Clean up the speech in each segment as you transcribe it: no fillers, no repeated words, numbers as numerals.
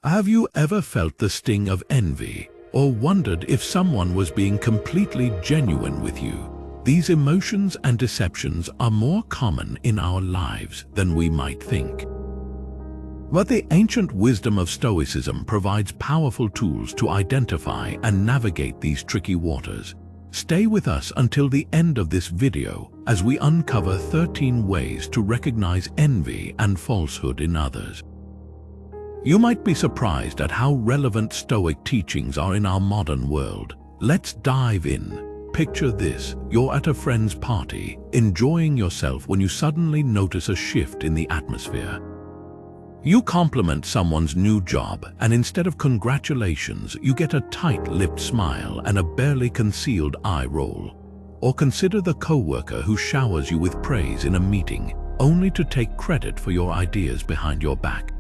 Have you ever felt the sting of envy, or wondered if someone was being completely genuine with you? These emotions and deceptions are more common in our lives than we might think. But the ancient wisdom of Stoicism provides powerful tools to identify and navigate these tricky waters. Stay with us until the end of this video as we uncover 13 ways to recognize envy and falsehood in others. You might be surprised at how relevant Stoic teachings are in our modern world. Let's dive in. Picture this: you're at a friend's party, enjoying yourself when you suddenly notice a shift in the atmosphere. You compliment someone's new job, and instead of congratulations, you get a tight-lipped smile and a barely concealed eye roll. Or consider the coworker who showers you with praise in a meeting, only to take credit for your ideas behind your back.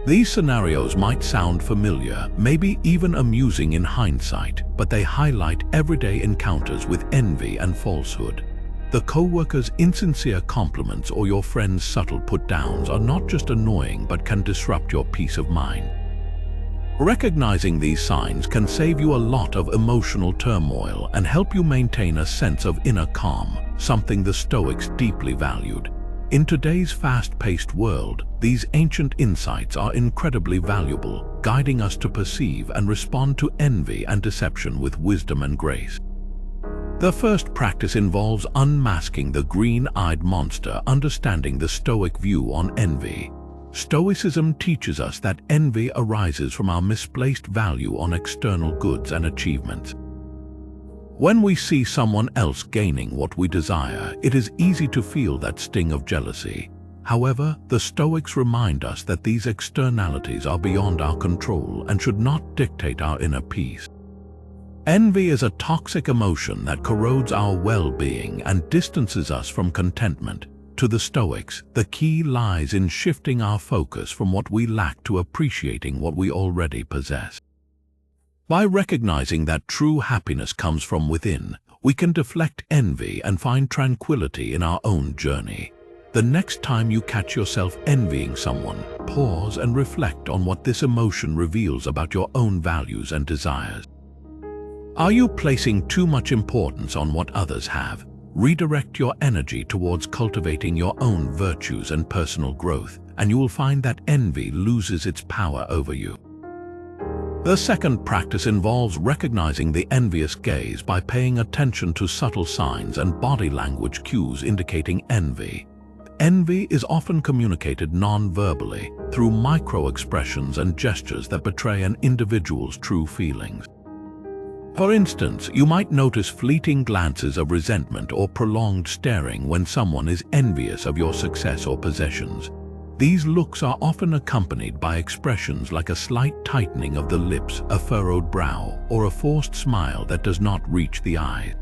These scenarios might sound familiar, maybe even amusing in hindsight, but they highlight everyday encounters with envy and falsehood. The coworker's insincere compliments or your friend's subtle put-downs are not just annoying but can disrupt your peace of mind. Recognizing these signs can save you a lot of emotional turmoil and help you maintain a sense of inner calm, something the Stoics deeply valued. In today's fast-paced world, these ancient insights are incredibly valuable, guiding us to perceive and respond to envy and deception with wisdom and grace. The first practice involves unmasking the green-eyed monster, understanding the Stoic view on envy. Stoicism teaches us that envy arises from our misplaced value on external goods and achievements. When we see someone else gaining what we desire, it is easy to feel that sting of jealousy. However, the Stoics remind us that these externalities are beyond our control and should not dictate our inner peace. Envy is a toxic emotion that corrodes our well-being and distances us from contentment. To the Stoics, the key lies in shifting our focus from what we lack to appreciating what we already possess. By recognizing that true happiness comes from within, we can deflect envy and find tranquility in our own journey. The next time you catch yourself envying someone, pause and reflect on what this emotion reveals about your own values and desires. Are you placing too much importance on what others have? Redirect your energy towards cultivating your own virtues and personal growth, and you will find that envy loses its power over you. The second practice involves recognizing the envious gaze by paying attention to subtle signs and body language cues indicating envy. Envy is often communicated non-verbally through micro-expressions and gestures that betray an individual's true feelings. For instance, you might notice fleeting glances of resentment or prolonged staring when someone is envious of your success or possessions. These looks are often accompanied by expressions like a slight tightening of the lips, a furrowed brow, or a forced smile that does not reach the eyes.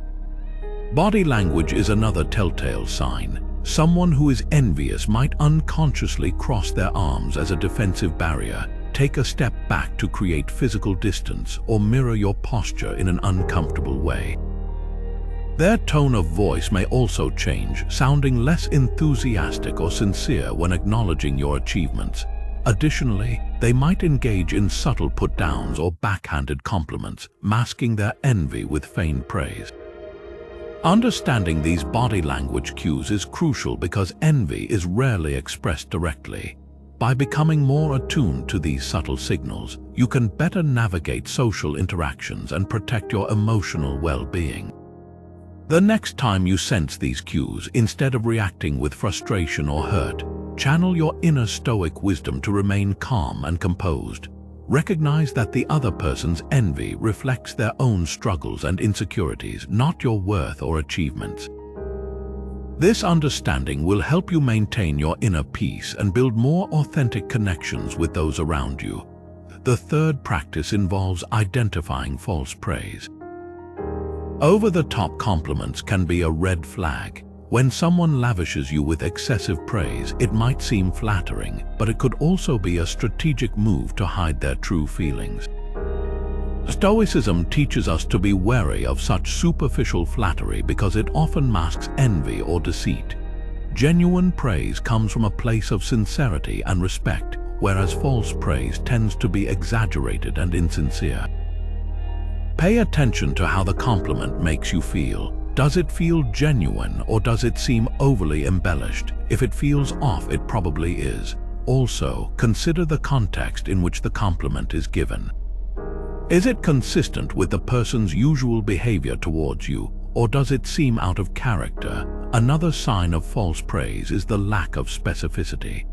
Body language is another telltale sign. Someone who is envious might unconsciously cross their arms as a defensive barrier, take a step back to create physical distance, or mirror your posture in an uncomfortable way. Their tone of voice may also change, sounding less enthusiastic or sincere when acknowledging your achievements. Additionally, they might engage in subtle put-downs or backhanded compliments, masking their envy with feigned praise. Understanding these body language cues is crucial because envy is rarely expressed directly. By becoming more attuned to these subtle signals, you can better navigate social interactions and protect your emotional well-being. The next time you sense these cues, instead of reacting with frustration or hurt, channel your inner Stoic wisdom to remain calm and composed. Recognize that the other person's envy reflects their own struggles and insecurities, not your worth or achievements. This understanding will help you maintain your inner peace and build more authentic connections with those around you. The third practice involves identifying false praise. Over-the-top compliments can be a red flag. When someone lavishes you with excessive praise, it might seem flattering, but it could also be a strategic move to hide their true feelings. Stoicism teaches us to be wary of such superficial flattery because it often masks envy or deceit. Genuine praise comes from a place of sincerity and respect, whereas false praise tends to be exaggerated and insincere. Pay attention to how the compliment makes you feel. Does it feel genuine, or does it seem overly embellished? If it feels off, it probably is. Also, consider the context in which the compliment is given. Is it consistent with the person's usual behavior towards you, or does it seem out of character? Another sign of false praise is the lack of specificity.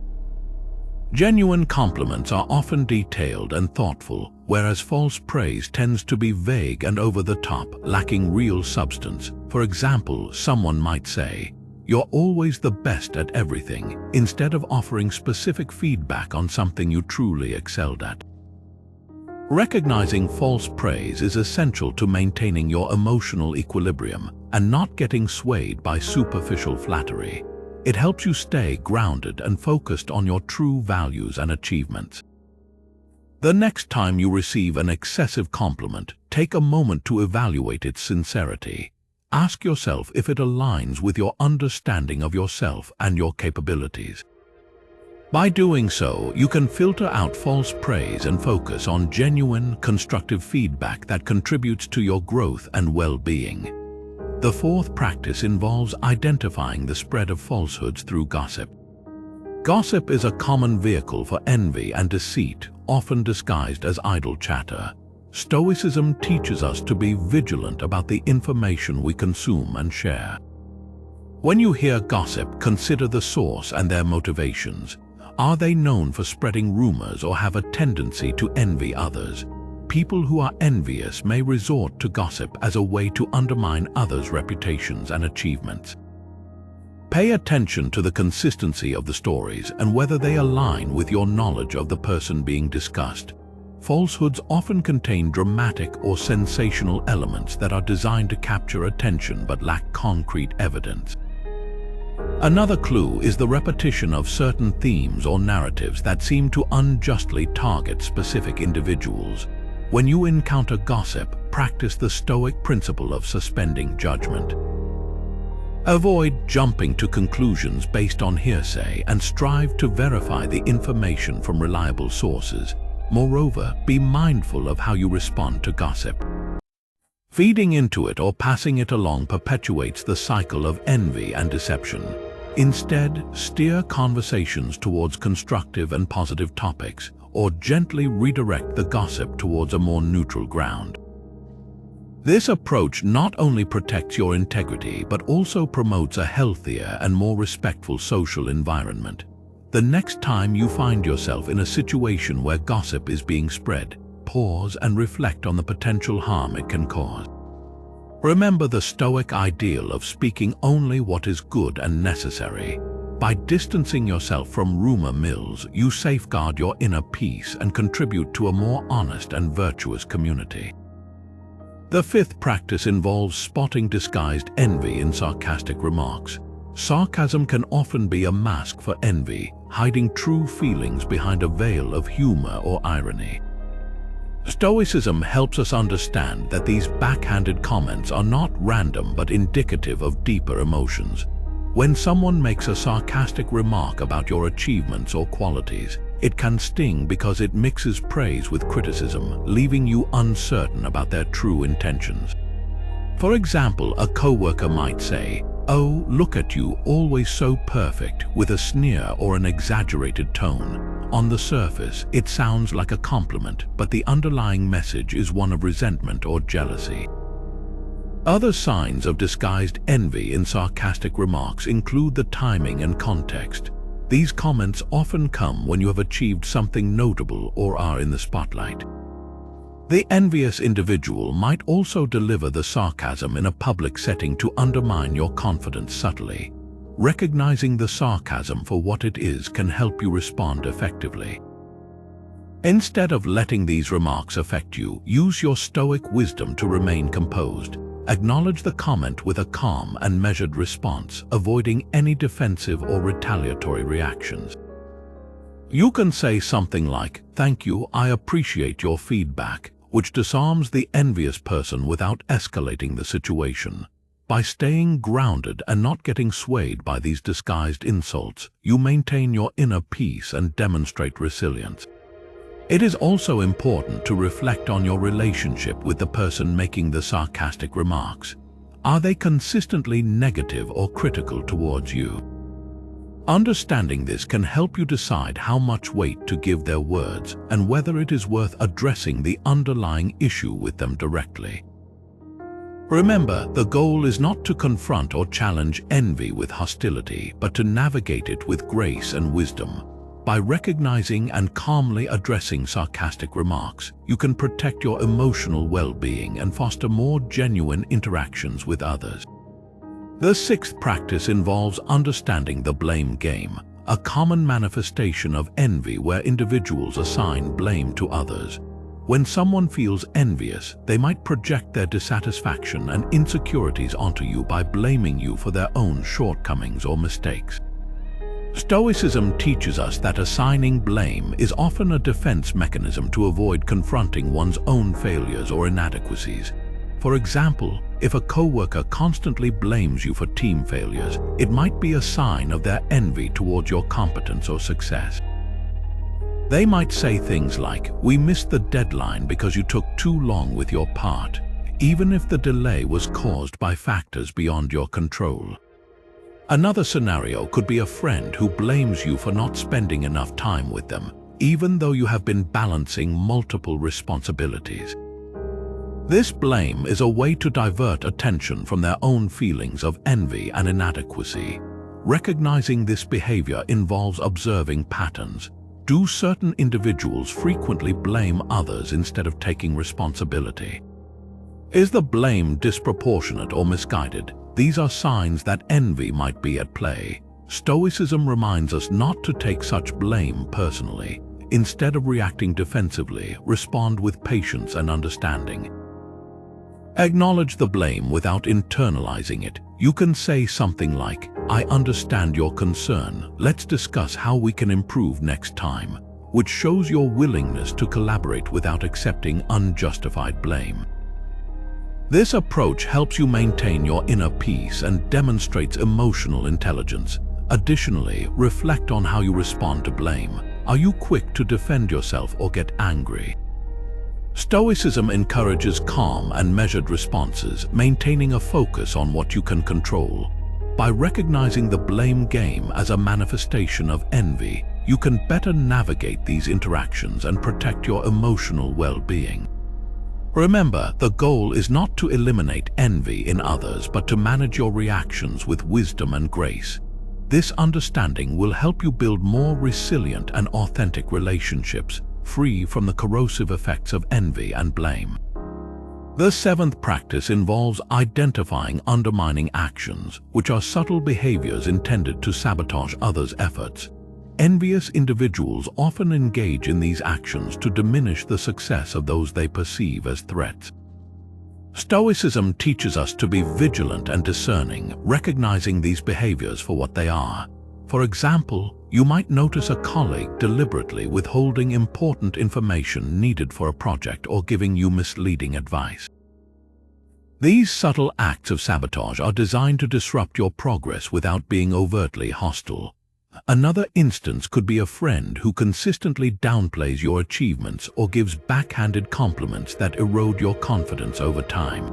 Genuine compliments are often detailed and thoughtful, whereas false praise tends to be vague and over the top, lacking real substance. For example, someone might say, "You're always the best at everything," instead of offering specific feedback on something you truly excelled at. Recognizing false praise is essential to maintaining your emotional equilibrium and not getting swayed by superficial flattery. It helps you stay grounded and focused on your true values and achievements. The next time you receive an excessive compliment, take a moment to evaluate its sincerity. Ask yourself if it aligns with your understanding of yourself and your capabilities. By doing so, you can filter out false praise and focus on genuine, constructive feedback that contributes to your growth and well-being. The fourth practice involves identifying the spread of falsehoods through gossip. Gossip is a common vehicle for envy and deceit, often disguised as idle chatter. Stoicism teaches us to be vigilant about the information we consume and share. When you hear gossip, consider the source and their motivations. Are they known for spreading rumors or have a tendency to envy others? People who are envious may resort to gossip as a way to undermine others' reputations and achievements. Pay attention to the consistency of the stories and whether they align with your knowledge of the person being discussed. Falsehoods often contain dramatic or sensational elements that are designed to capture attention but lack concrete evidence. Another clue is the repetition of certain themes or narratives that seem to unjustly target specific individuals. When you encounter gossip, practice the Stoic principle of suspending judgment. Avoid jumping to conclusions based on hearsay and strive to verify the information from reliable sources. Moreover, be mindful of how you respond to gossip. Feeding into it or passing it along perpetuates the cycle of envy and deception. Instead, steer conversations towards constructive and positive topics, or gently redirect the gossip towards a more neutral ground. This approach not only protects your integrity but also promotes a healthier and more respectful social environment. The next time you find yourself in a situation where gossip is being spread, pause and reflect on the potential harm it can cause. Remember the Stoic ideal of speaking only what is good and necessary. By distancing yourself from rumor mills, you safeguard your inner peace and contribute to a more honest and virtuous community. The fifth practice involves spotting disguised envy in sarcastic remarks. Sarcasm can often be a mask for envy, hiding true feelings behind a veil of humor or irony. Stoicism helps us understand that these backhanded comments are not random but indicative of deeper emotions. When someone makes a sarcastic remark about your achievements or qualities, it can sting because it mixes praise with criticism, leaving you uncertain about their true intentions. For example, a coworker might say, "Oh, look at you, always so perfect," with a sneer or an exaggerated tone. On the surface, it sounds like a compliment, but the underlying message is one of resentment or jealousy. Other signs of disguised envy in sarcastic remarks include the timing and context. These comments often come when you have achieved something notable or are in the spotlight. The envious individual might also deliver the sarcasm in a public setting to undermine your confidence subtly. Recognizing the sarcasm for what it is can help you respond effectively. Instead of letting these remarks affect you, use your Stoic wisdom to remain composed. Acknowledge the comment with a calm and measured response, avoiding any defensive or retaliatory reactions. You can say something like, "Thank you, I appreciate your feedback," which disarms the envious person without escalating the situation. By staying grounded and not getting swayed by these disguised insults, you maintain your inner peace and demonstrate resilience. It is also important to reflect on your relationship with the person making the sarcastic remarks. Are they consistently negative or critical towards you? Understanding this can help you decide how much weight to give their words and whether it is worth addressing the underlying issue with them directly. Remember, the goal is not to confront or challenge envy with hostility, but to navigate it with grace and wisdom. By recognizing and calmly addressing sarcastic remarks, you can protect your emotional well-being and foster more genuine interactions with others. The sixth practice involves understanding the blame game, a common manifestation of envy where individuals assign blame to others. When someone feels envious, they might project their dissatisfaction and insecurities onto you by blaming you for their own shortcomings or mistakes. Stoicism teaches us that assigning blame is often a defense mechanism to avoid confronting one's own failures or inadequacies. For example, if a coworker constantly blames you for team failures, it might be a sign of their envy towards your competence or success. They might say things like, "We missed the deadline because you took too long with your part," even if the delay was caused by factors beyond your control. Another scenario could be a friend who blames you for not spending enough time with them, even though you have been balancing multiple responsibilities. This blame is a way to divert attention from their own feelings of envy and inadequacy. Recognizing this behavior involves observing patterns. Do certain individuals frequently blame others instead of taking responsibility? Is the blame disproportionate or misguided? These are signs that envy might be at play. Stoicism reminds us not to take such blame personally. Instead of reacting defensively, respond with patience and understanding. Acknowledge the blame without internalizing it. You can say something like, "I understand your concern. Let's discuss how we can improve next time," which shows your willingness to collaborate without accepting unjustified blame. This approach helps you maintain your inner peace and demonstrates emotional intelligence. Additionally, reflect on how you respond to blame. Are you quick to defend yourself or get angry? Stoicism encourages calm and measured responses, maintaining a focus on what you can control. By recognizing the blame game as a manifestation of envy, you can better navigate these interactions and protect your emotional well-being. Remember, the goal is not to eliminate envy in others, but to manage your reactions with wisdom and grace. This understanding will help you build more resilient and authentic relationships, free from the corrosive effects of envy and blame. The seventh practice involves identifying undermining actions, which are subtle behaviors intended to sabotage others' efforts. Envious individuals often engage in these actions to diminish the success of those they perceive as threats. Stoicism teaches us to be vigilant and discerning, recognizing these behaviors for what they are. For example, you might notice a colleague deliberately withholding important information needed for a project or giving you misleading advice. These subtle acts of sabotage are designed to disrupt your progress without being overtly hostile. Another instance could be a friend who consistently downplays your achievements or gives backhanded compliments that erode your confidence over time.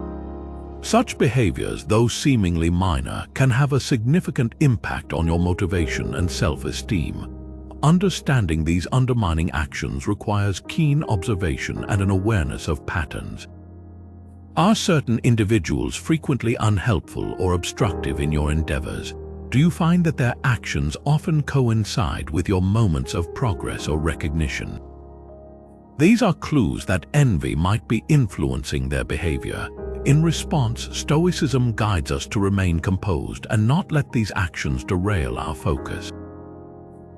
Such behaviors, though seemingly minor, can have a significant impact on your motivation and self-esteem. Understanding these undermining actions requires keen observation and an awareness of patterns. Are certain individuals frequently unhelpful or obstructive in your endeavors? Do you find that their actions often coincide with your moments of progress or recognition? These are clues that envy might be influencing their behavior. In response, Stoicism guides us to remain composed and not let these actions derail our focus.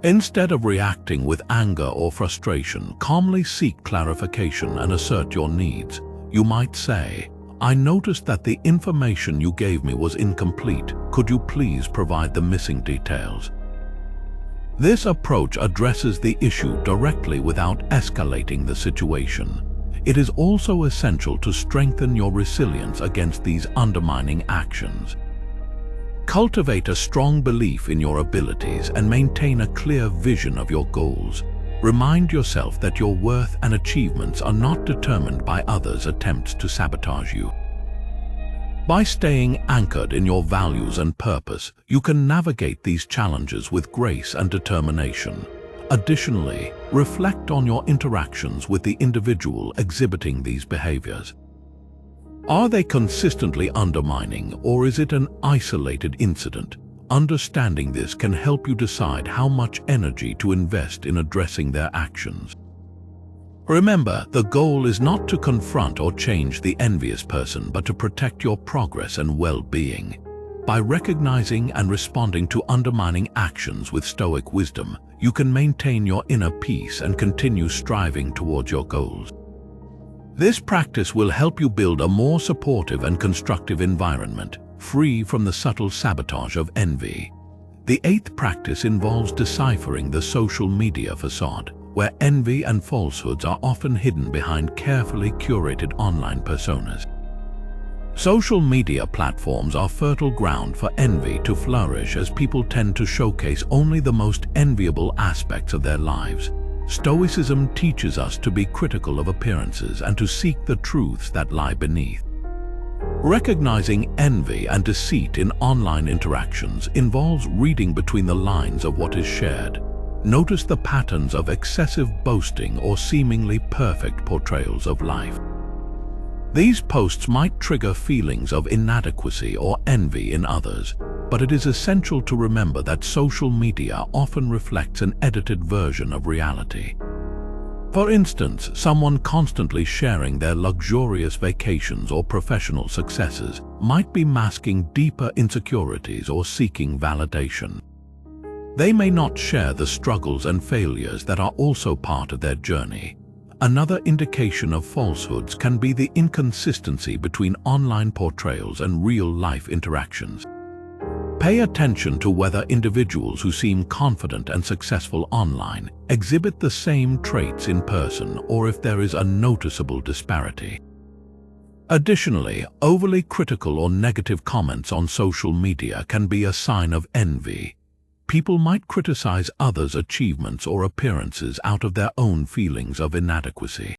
Instead of reacting with anger or frustration, calmly seek clarification and assert your needs. You might say, "I noticed that the information you gave me was incomplete. Could you please provide the missing details?" This approach addresses the issue directly without escalating the situation. it is also essential to strengthen your resilience against these undermining actions. Cultivate a strong belief in your abilities and maintain a clear vision of your goals. Remind yourself that your worth and achievements are not determined by others' attempts to sabotage you. By staying anchored in your values and purpose, you can navigate these challenges with grace and determination. Additionally, reflect on your interactions with the individual exhibiting these behaviors. Are they consistently undermining, or is it an isolated incident? Understanding this can help you decide how much energy to invest in addressing their actions. Remember, the goal is not to confront or change the envious person, but to protect your progress and well-being. By recognizing and responding to undermining actions with Stoic wisdom, you can maintain your inner peace and continue striving towards your goals. This practice will help you build a more supportive and constructive environment, free from the subtle sabotage of envy. The eighth practice involves deciphering the social media facade, where envy and falsehoods are often hidden behind carefully curated online personas. Social media platforms are fertile ground for envy to flourish, as people tend to showcase only the most enviable aspects of their lives. Stoicism teaches us to be critical of appearances and to seek the truths that lie beneath. Recognizing envy and deceit in online interactions involves reading between the lines of what is shared. Notice the patterns of excessive boasting or seemingly perfect portrayals of life. These posts might trigger feelings of inadequacy or envy in others, but it is essential to remember that social media often reflects an edited version of reality. For instance, someone constantly sharing their luxurious vacations or professional successes might be masking deeper insecurities or seeking validation. They may not share the struggles and failures that are also part of their journey. Another indication of falsehoods can be the inconsistency between online portrayals and real-life interactions. Pay attention to whether individuals who seem confident and successful online exhibit the same traits in person, or if there is a noticeable disparity. Additionally, overly critical or negative comments on social media can be a sign of envy. People might criticize others' achievements or appearances out of their own feelings of inadequacy.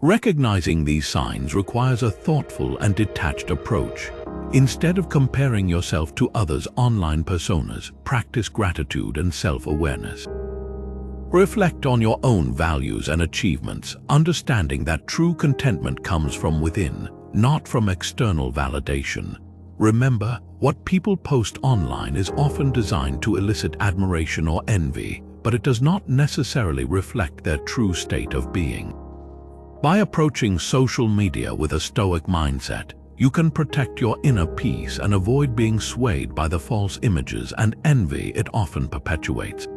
Recognizing these signs requires a thoughtful and detached approach. Instead of comparing yourself to others' online personas, practice gratitude and self-awareness. Reflect on your own values and achievements, understanding that true contentment comes from within, not from external validation. Remember, what people post online is often designed to elicit admiration or envy, but it does not necessarily reflect their true state of being. By approaching social media with a Stoic mindset, you can protect your inner peace and avoid being swayed by the false images and envy it often perpetuates.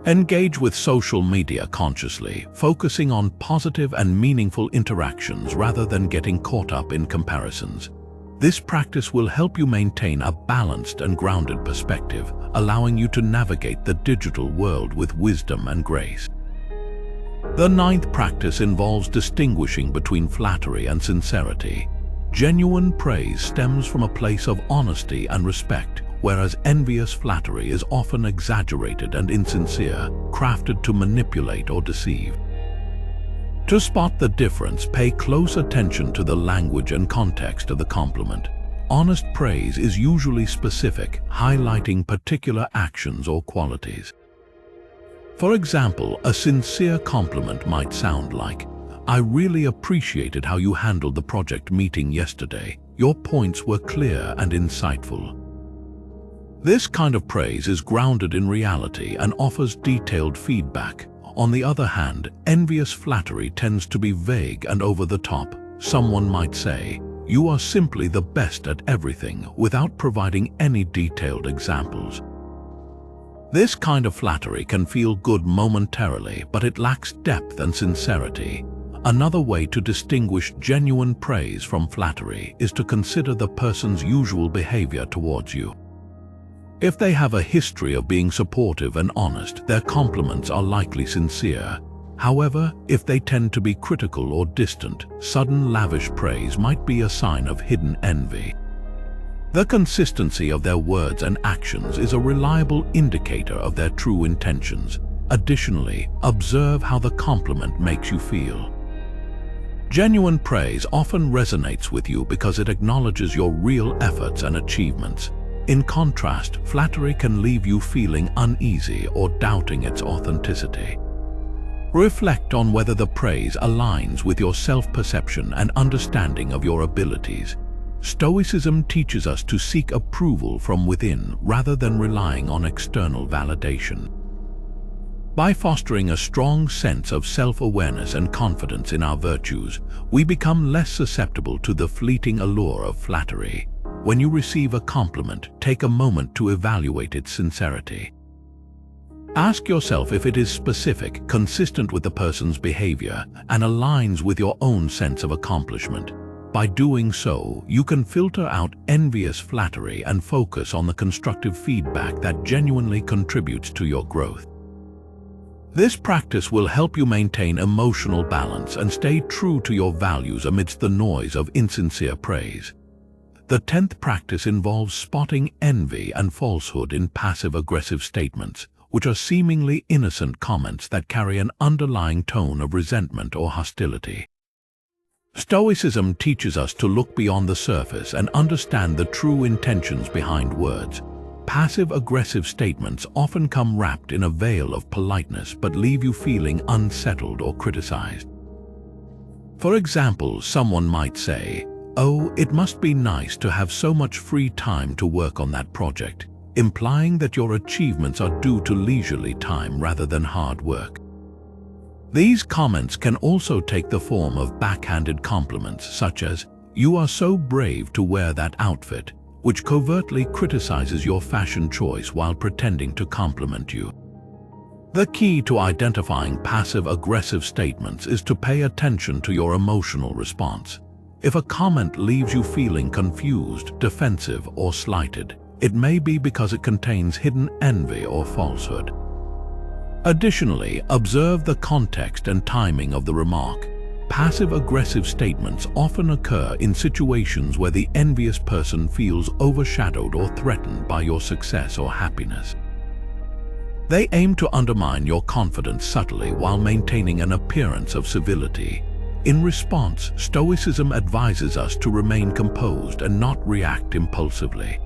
Engage with social media consciously, focusing on positive and meaningful interactions rather than getting caught up in comparisons. This practice will help you maintain a balanced and grounded perspective, allowing you to navigate the digital world with wisdom and grace. The ninth practice involves distinguishing between flattery and sincerity. Genuine praise stems from a place of honesty and respect, whereas envious flattery is often exaggerated and insincere, crafted to manipulate or deceive. To spot the difference, pay close attention to the language and context of the compliment. Honest praise is usually specific, highlighting particular actions or qualities. For example, a sincere compliment might sound like, "I really appreciated how you handled the project meeting yesterday. Your points were clear and insightful." This kind of praise is grounded in reality and offers detailed feedback. On the other hand, envious flattery tends to be vague and over the top. Someone might say, "You are simply the best at everything," without providing any detailed examples. This kind of flattery can feel good momentarily, but it lacks depth and sincerity. Another way to distinguish genuine praise from flattery is to consider the person's usual behavior towards you. If they have a history of being supportive and honest, their compliments are likely sincere. However, if they tend to be critical or distant, sudden lavish praise might be a sign of hidden envy. The consistency of their words and actions is a reliable indicator of their true intentions. Additionally, observe how the compliment makes you feel. Genuine praise often resonates with you because it acknowledges your real efforts and achievements. In contrast, flattery can leave you feeling uneasy or doubting its authenticity. Reflect on whether the praise aligns with your self-perception and understanding of your abilities. Stoicism teaches us to seek approval from within rather than relying on external validation. By fostering a strong sense of self-awareness and confidence in our virtues, we become less susceptible to the fleeting allure of flattery. When you receive a compliment, take a moment to evaluate its sincerity. Ask yourself if it is specific, consistent with the person's behavior, and aligns with your own sense of accomplishment. By doing so, you can filter out envious flattery and focus on the constructive feedback that genuinely contributes to your growth. This practice will help you maintain emotional balance and stay true to your values amidst the noise of insincere praise. The 10th practice involves spotting envy and falsehood in passive-aggressive statements, which are seemingly innocent comments that carry an underlying tone of resentment or hostility. Stoicism teaches us to look beyond the surface and understand the true intentions behind words. Passive-aggressive statements often come wrapped in a veil of politeness but leave you feeling unsettled or criticized. For example, someone might say, "Oh, it must be nice to have so much free time to work on that project," implying that your achievements are due to leisurely time rather than hard work. These comments can also take the form of backhanded compliments such as, "You are so brave to wear that outfit," which covertly criticizes your fashion choice while pretending to compliment you. The key to identifying passive-aggressive statements is to pay attention to your emotional response. If a comment leaves you feeling confused, defensive, or slighted, it may be because it contains hidden envy or falsehood. Additionally, observe the context and timing of the remark. Passive-aggressive statements often occur in situations where the envious person feels overshadowed or threatened by your success or happiness. They aim to undermine your confidence subtly while maintaining an appearance of civility. In response, Stoicism advises us to remain composed and not react impulsively.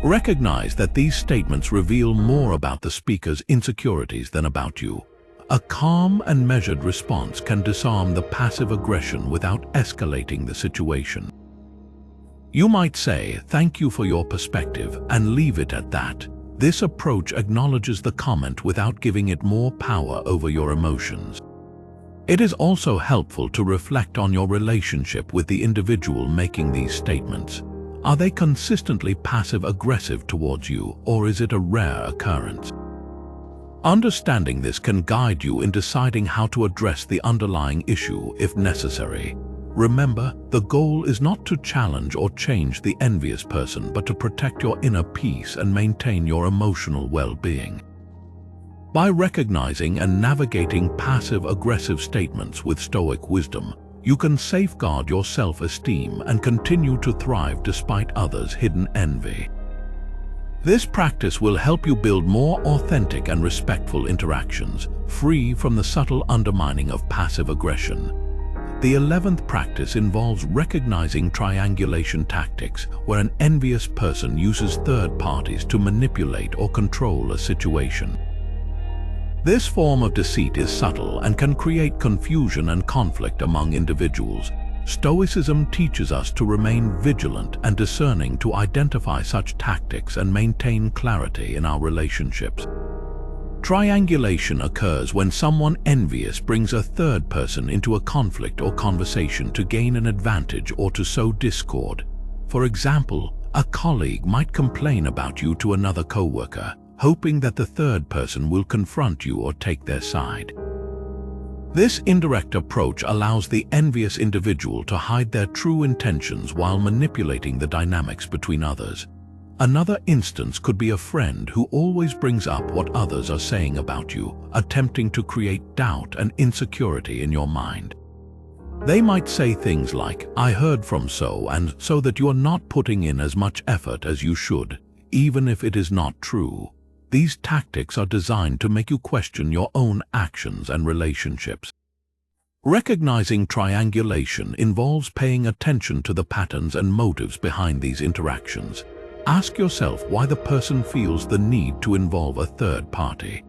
Recognize that these statements reveal more about the speaker's insecurities than about you. A calm and measured response can disarm the passive aggression without escalating the situation. You might say, "Thank you for your perspective," and leave it at that. This approach acknowledges the comment without giving it more power over your emotions. It is also helpful to reflect on your relationship with the individual making these statements. Are they consistently passive-aggressive towards you, or is it a rare occurrence? Understanding this can guide you in deciding how to address the underlying issue if necessary. Remember, the goal is not to challenge or change the envious person, but to protect your inner peace and maintain your emotional well-being. By recognizing and navigating passive-aggressive statements with Stoic wisdom, you can safeguard your self-esteem and continue to thrive despite others' hidden envy. This practice will help you build more authentic and respectful interactions, free from the subtle undermining of passive aggression. The 11th practice involves recognizing triangulation tactics, where an envious person uses third parties to manipulate or control a situation. This form of deceit is subtle and can create confusion and conflict among individuals. Stoicism teaches us to remain vigilant and discerning to identify such tactics and maintain clarity in our relationships. Triangulation occurs when someone envious brings a third person into a conflict or conversation to gain an advantage or to sow discord. For example, a colleague might complain about you to another coworker, hoping that the third person will confront you or take their side. This indirect approach allows the envious individual to hide their true intentions while manipulating the dynamics between others. Another instance could be a friend who always brings up what others are saying about you, attempting to create doubt and insecurity in your mind. They might say things like, "I heard from so and so that you are not putting in as much effort as you should," even if it is not true. These tactics are designed to make you question your own actions and relationships. Recognizing triangulation involves paying attention to the patterns and motives behind these interactions. Ask yourself why the person feels the need to involve a third party.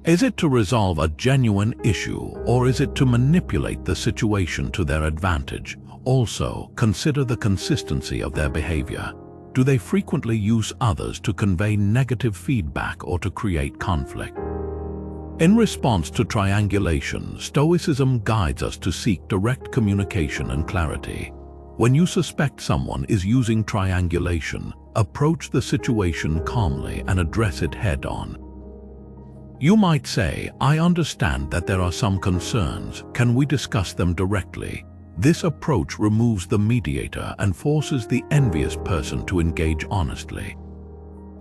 Is it to resolve a genuine issue, or is it to manipulate the situation to their advantage? Also, consider the consistency of their behavior. Do they frequently use others to convey negative feedback or to create conflict? In response to triangulation, Stoicism guides us to seek direct communication and clarity. When you suspect someone is using triangulation, approach the situation calmly and address it head-on. You might say, "I understand that there are some concerns. Can we discuss them directly?" This approach removes the mediator and forces the envious person to engage honestly.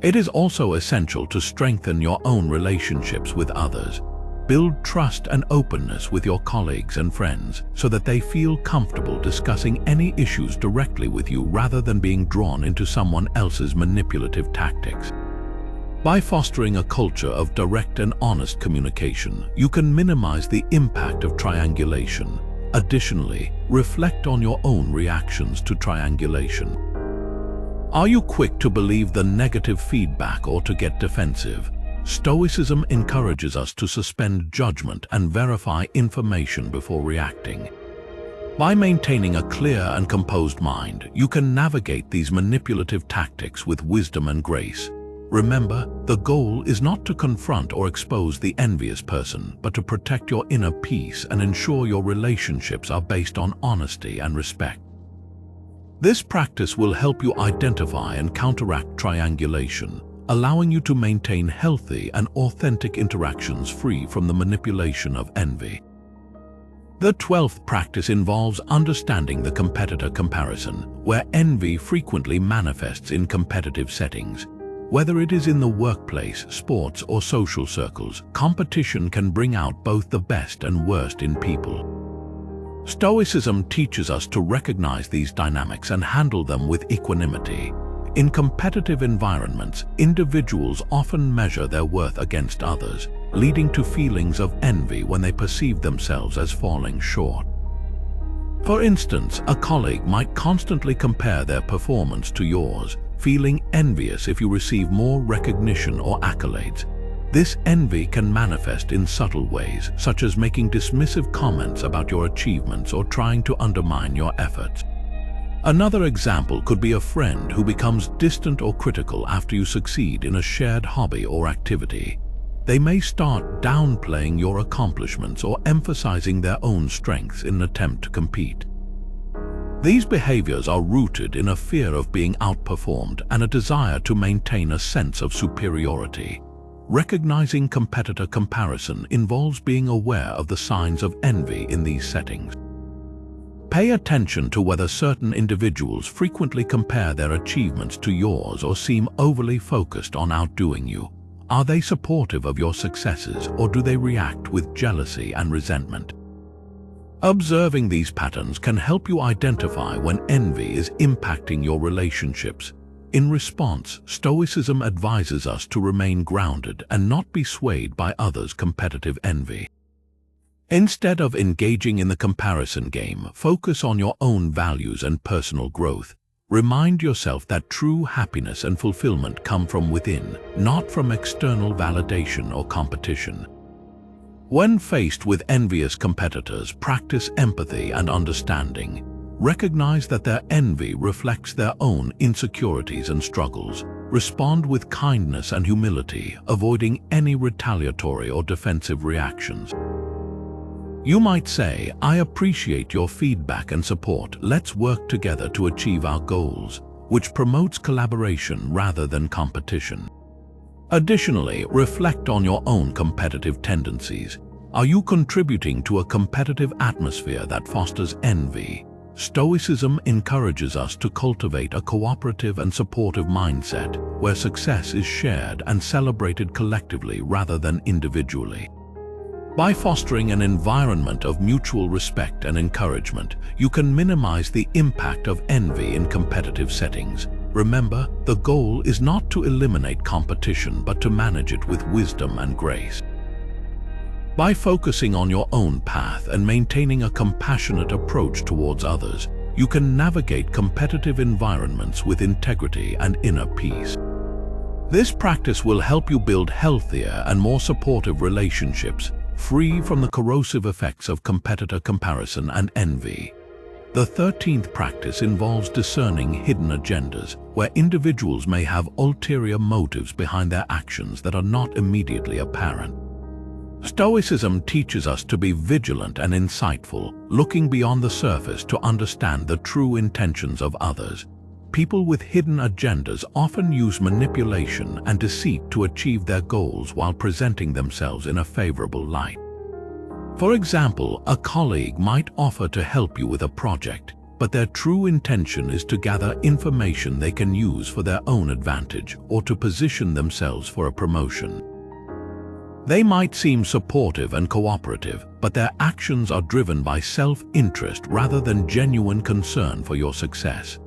It is also essential to strengthen your own relationships with others. Build trust and openness with your colleagues and friends so that they feel comfortable discussing any issues directly with you rather than being drawn into someone else's manipulative tactics. By fostering a culture of direct and honest communication, you can minimize the impact of triangulation. Additionally, reflect on your own reactions to triangulation. Are you quick to believe the negative feedback or to get defensive? Stoicism encourages us to suspend judgment and verify information before reacting. By maintaining a clear and composed mind, you can navigate these manipulative tactics with wisdom and grace. Remember, the goal is not to confront or expose the envious person, but to protect your inner peace and ensure your relationships are based on honesty and respect. This practice will help you identify and counteract triangulation, allowing you to maintain healthy and authentic interactions free from the manipulation of envy. The 12th practice involves understanding the competitor comparison, where envy frequently manifests in competitive settings. Whether it is in the workplace, sports, or social circles, competition can bring out both the best and worst in people. Stoicism teaches us to recognize these dynamics and handle them with equanimity. In competitive environments, individuals often measure their worth against others, leading to feelings of envy when they perceive themselves as falling short. For instance, a colleague might constantly compare their performance to yours, feeling envious if you receive more recognition or accolades. This envy can manifest in subtle ways, such as making dismissive comments about your achievements or trying to undermine your efforts. Another example could be a friend who becomes distant or critical after you succeed in a shared hobby or activity. They may start downplaying your accomplishments or emphasizing their own strengths in an attempt to compete. These behaviors are rooted in a fear of being outperformed and a desire to maintain a sense of superiority. Recognizing competitor comparison involves being aware of the signs of envy in these settings. Pay attention to whether certain individuals frequently compare their achievements to yours or seem overly focused on outdoing you. Are they supportive of your successes, or do they react with jealousy and resentment? Observing these patterns can help you identify when envy is impacting your relationships. In response, Stoicism advises us to remain grounded and not be swayed by others' competitive envy. Instead of engaging in the comparison game, focus on your own values and personal growth. Remind yourself that true happiness and fulfillment come from within, not from external validation or competition. When faced with envious competitors, practice empathy and understanding. Recognize that their envy reflects their own insecurities and struggles. Respond with kindness and humility, avoiding any retaliatory or defensive reactions. You might say, "I appreciate your feedback and support. Let's work together to achieve our goals," which promotes collaboration rather than competition. Additionally, reflect on your own competitive tendencies. Are you contributing to a competitive atmosphere that fosters envy? Stoicism encourages us to cultivate a cooperative and supportive mindset where success is shared and celebrated collectively rather than individually. By fostering an environment of mutual respect and encouragement, you can minimize the impact of envy in competitive settings. Remember, the goal is not to eliminate competition but to manage it with wisdom and grace. By focusing on your own path and maintaining a compassionate approach towards others, you can navigate competitive environments with integrity and inner peace. This practice will help you build healthier and more supportive relationships, free from the corrosive effects of competitor comparison and envy. The 13th practice involves discerning hidden agendas, where individuals may have ulterior motives behind their actions that are not immediately apparent. Stoicism teaches us to be vigilant and insightful, looking beyond the surface to understand the true intentions of others. People with hidden agendas often use manipulation and deceit to achieve their goals while presenting themselves in a favorable light. For example, a colleague might offer to help you with a project, but their true intention is to gather information they can use for their own advantage or to position themselves for a promotion. They might seem supportive and cooperative, but their actions are driven by self-interest rather than genuine concern for your success.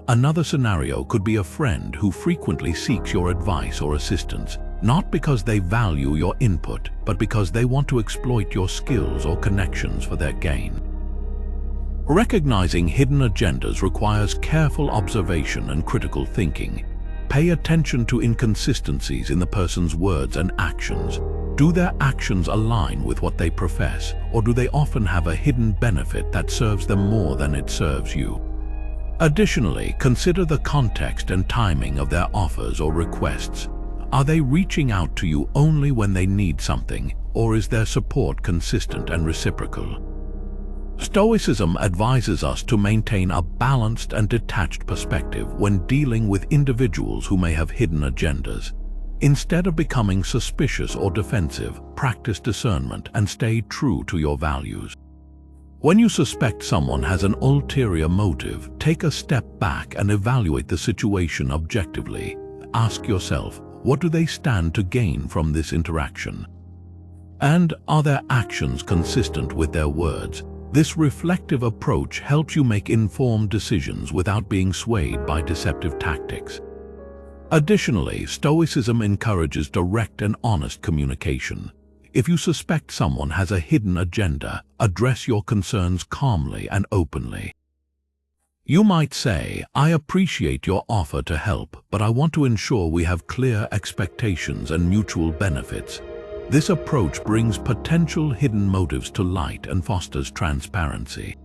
Another scenario could be a friend who frequently seeks your advice or assistance, not because they value your input, but because they want to exploit your skills or connections for their gain. Recognizing hidden agendas requires careful observation and critical thinking. Pay attention to inconsistencies in the person's words and actions. Do their actions align with what they profess, or do they often have a hidden benefit that serves them more than it serves you? Additionally, consider the context and timing of their offers or requests. Are they reaching out to you only when they need something, or is their support consistent and reciprocal? Stoicism advises us to maintain a balanced and detached perspective when dealing with individuals who may have hidden agendas. Instead of becoming suspicious or defensive, practice discernment and stay true to your values. When you suspect someone has an ulterior motive, take a step back and evaluate the situation objectively. Ask yourself, what do they stand to gain from this interaction? And are their actions consistent with their words? This reflective approach helps you make informed decisions without being swayed by deceptive tactics. Additionally, Stoicism encourages direct and honest communication. If you suspect someone has a hidden agenda, address your concerns calmly and openly. You might say, "I appreciate your offer to help, but I want to ensure we have clear expectations and mutual benefits." This approach brings potential hidden motives to light and fosters transparency.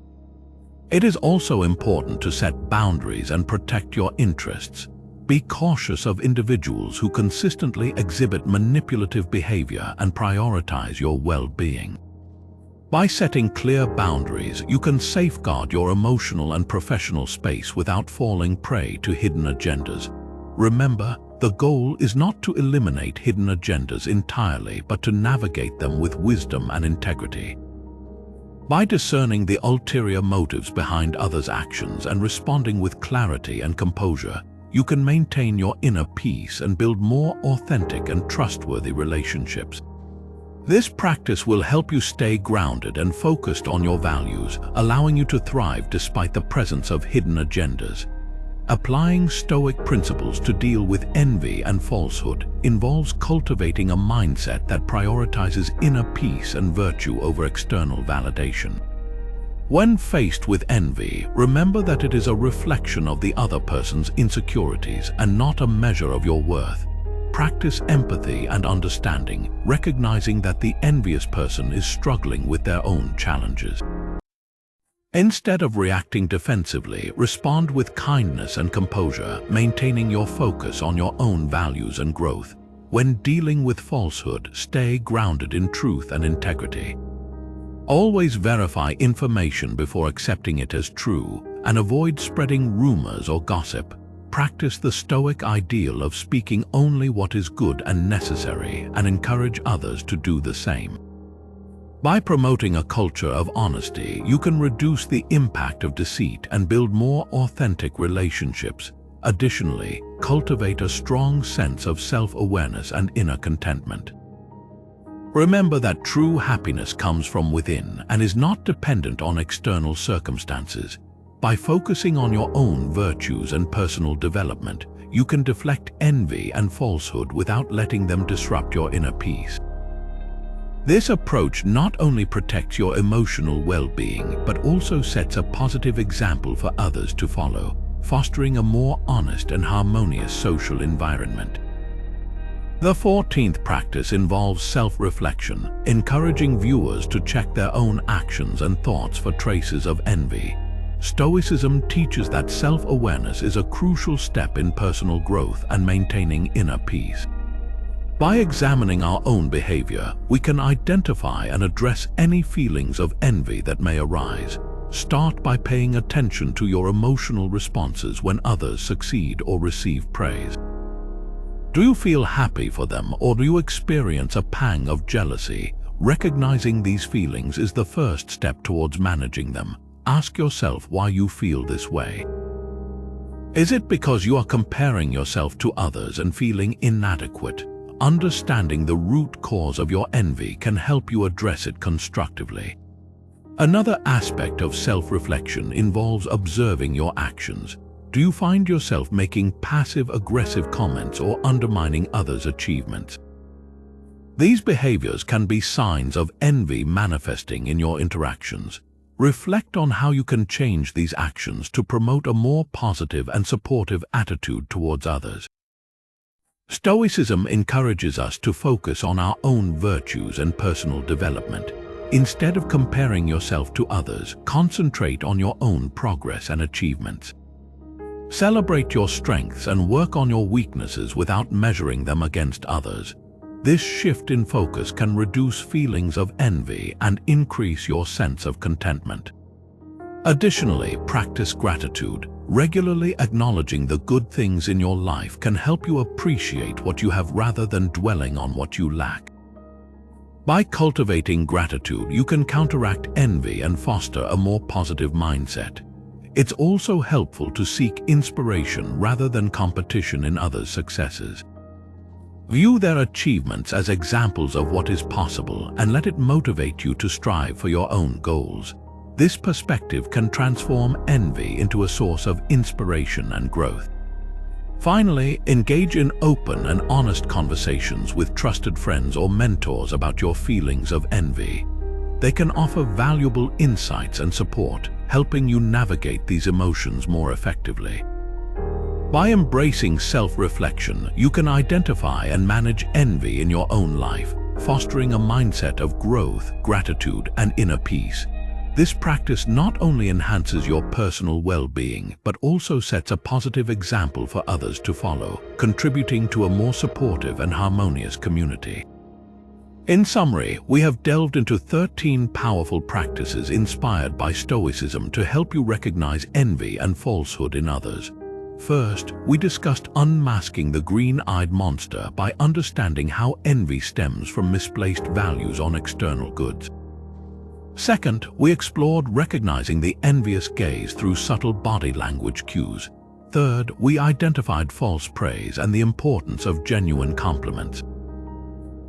It is also important to set boundaries and protect your interests. Be cautious of individuals who consistently exhibit manipulative behavior and prioritize your well-being. By setting clear boundaries, you can safeguard your emotional and professional space without falling prey to hidden agendas. Remember, the goal is not to eliminate hidden agendas entirely, but to navigate them with wisdom and integrity. By discerning the ulterior motives behind others' actions and responding with clarity and composure, you can maintain your inner peace and build more authentic and trustworthy relationships. This practice will help you stay grounded and focused on your values, allowing you to thrive despite the presence of hidden agendas. Applying Stoic principles to deal with envy and falsehood involves cultivating a mindset that prioritizes inner peace and virtue over external validation. When faced with envy, remember that it is a reflection of the other person's insecurities and not a measure of your worth. Practice empathy and understanding, recognizing that the envious person is struggling with their own challenges. Instead of reacting defensively, respond with kindness and composure, maintaining your focus on your own values and growth. When dealing with falsehood, stay grounded in truth and integrity. Always verify information before accepting it as true, and avoid spreading rumors or gossip. Practice the Stoic ideal of speaking only what is good and necessary, and encourage others to do the same. By promoting a culture of honesty, you can reduce the impact of deceit and build more authentic relationships. Additionally, cultivate a strong sense of self-awareness and inner contentment. Remember that true happiness comes from within and is not dependent on external circumstances. By focusing on your own virtues and personal development, you can deflect envy and falsehood without letting them disrupt your inner peace. This approach not only protects your emotional well-being, but also sets a positive example for others to follow, fostering a more honest and harmonious social environment. The 14th practice involves self-reflection, encouraging viewers to check their own actions and thoughts for traces of envy. Stoicism teaches that self-awareness is a crucial step in personal growth and maintaining inner peace. By examining our own behavior, we can identify and address any feelings of envy that may arise. Start by paying attention to your emotional responses when others succeed or receive praise. Do you feel happy for them, or do you experience a pang of jealousy? Recognizing these feelings is the first step towards managing them. Ask yourself why you feel this way. Is it because you are comparing yourself to others and feeling inadequate? Understanding the root cause of your envy can help you address it constructively. Another aspect of self-reflection involves observing your actions. Do you find yourself making passive-aggressive comments or undermining others' achievements? These behaviors can be signs of envy manifesting in your interactions. Reflect on how you can change these actions to promote a more positive and supportive attitude towards others. Stoicism encourages us to focus on our own virtues and personal development. Instead of comparing yourself to others, concentrate on your own progress and achievements. Celebrate your strengths and work on your weaknesses without measuring them against others. This shift in focus can reduce feelings of envy and increase your sense of contentment. Additionally, practice gratitude. Regularly acknowledging the good things in your life can help you appreciate what you have rather than dwelling on what you lack. By cultivating gratitude, you can counteract envy and foster a more positive mindset. It's also helpful to seek inspiration rather than competition in others' successes. View their achievements as examples of what is possible and let it motivate you to strive for your own goals. This perspective can transform envy into a source of inspiration and growth. Finally, engage in open and honest conversations with trusted friends or mentors about your feelings of envy. They can offer valuable insights and support, helping you navigate these emotions more effectively. By embracing self-reflection, you can identify and manage envy in your own life, fostering a mindset of growth, gratitude, and inner peace. This practice not only enhances your personal well-being, but also sets a positive example for others to follow, contributing to a more supportive and harmonious community. In summary, we have delved into 13 powerful practices inspired by Stoicism to help you recognize envy and falsehood in others. First, we discussed unmasking the green-eyed monster by understanding how envy stems from misplaced values on external goods. Second, we explored recognizing the envious gaze through subtle body language cues. Third, we identified false praise and the importance of genuine compliments.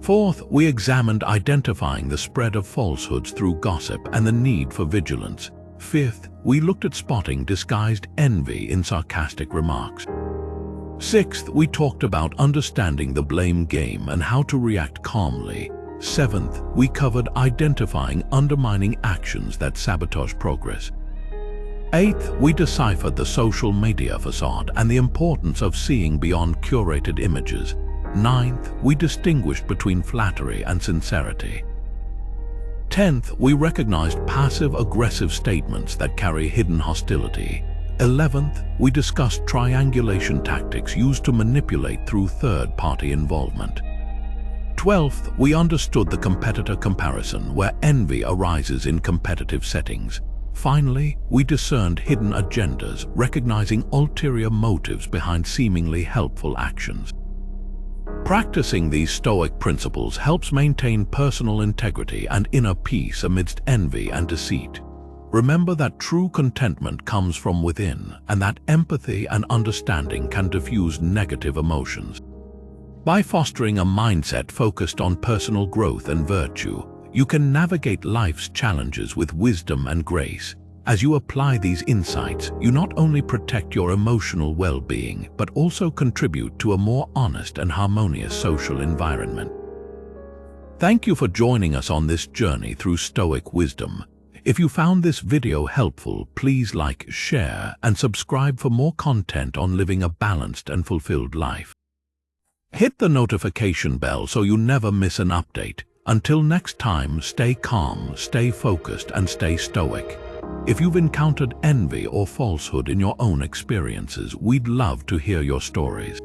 Fourth, we examined identifying the spread of falsehoods through gossip and the need for vigilance. Fifth, we looked at spotting disguised envy in sarcastic remarks. Sixth, we talked about understanding the blame game and how to react calmly. Seventh, we covered identifying undermining actions that sabotage progress. Eighth, we deciphered the social media facade and the importance of seeing beyond curated images. Ninth, we distinguished between flattery and sincerity. 10th, we recognized passive-aggressive statements that carry hidden hostility. 11th, we discussed triangulation tactics used to manipulate through third-party involvement. 12th, we understood the competitor comparison where envy arises in competitive settings. Finally, we discerned hidden agendas, recognizing ulterior motives behind seemingly helpful actions. Practicing these Stoic principles helps maintain personal integrity and inner peace amidst envy and deceit. Remember that true contentment comes from within, and that empathy and understanding can diffuse negative emotions. By fostering a mindset focused on personal growth and virtue, you can navigate life's challenges with wisdom and grace. As you apply these insights, you not only protect your emotional well-being, but also contribute to a more honest and harmonious social environment. Thank you for joining us on this journey through Stoic wisdom. If you found this video helpful, please like, share, and subscribe for more content on living a balanced and fulfilled life. Hit the notification bell so you never miss an update. Until next time, stay calm, stay focused, and stay stoic. If you've encountered envy or falsehood in your own experiences, we'd love to hear your stories.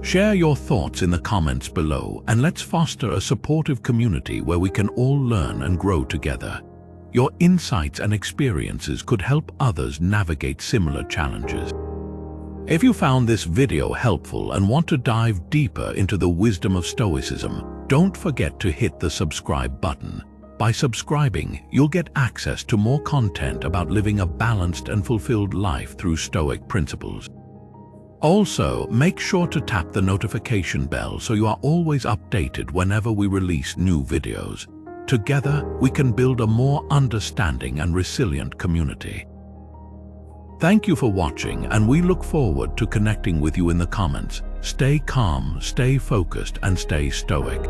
Share your thoughts in the comments below, and let's foster a supportive community where we can all learn and grow together. Your insights and experiences could help others navigate similar challenges. If you found this video helpful and want to dive deeper into the wisdom of Stoicism, don't forget to hit the subscribe button. By subscribing, you'll get access to more content about living a balanced and fulfilled life through Stoic principles. Also, make sure to tap the notification bell so you are always updated whenever we release new videos. Together, we can build a more understanding and resilient community. Thank you for watching, and we look forward to connecting with you in the comments. Stay calm, stay focused, and stay stoic.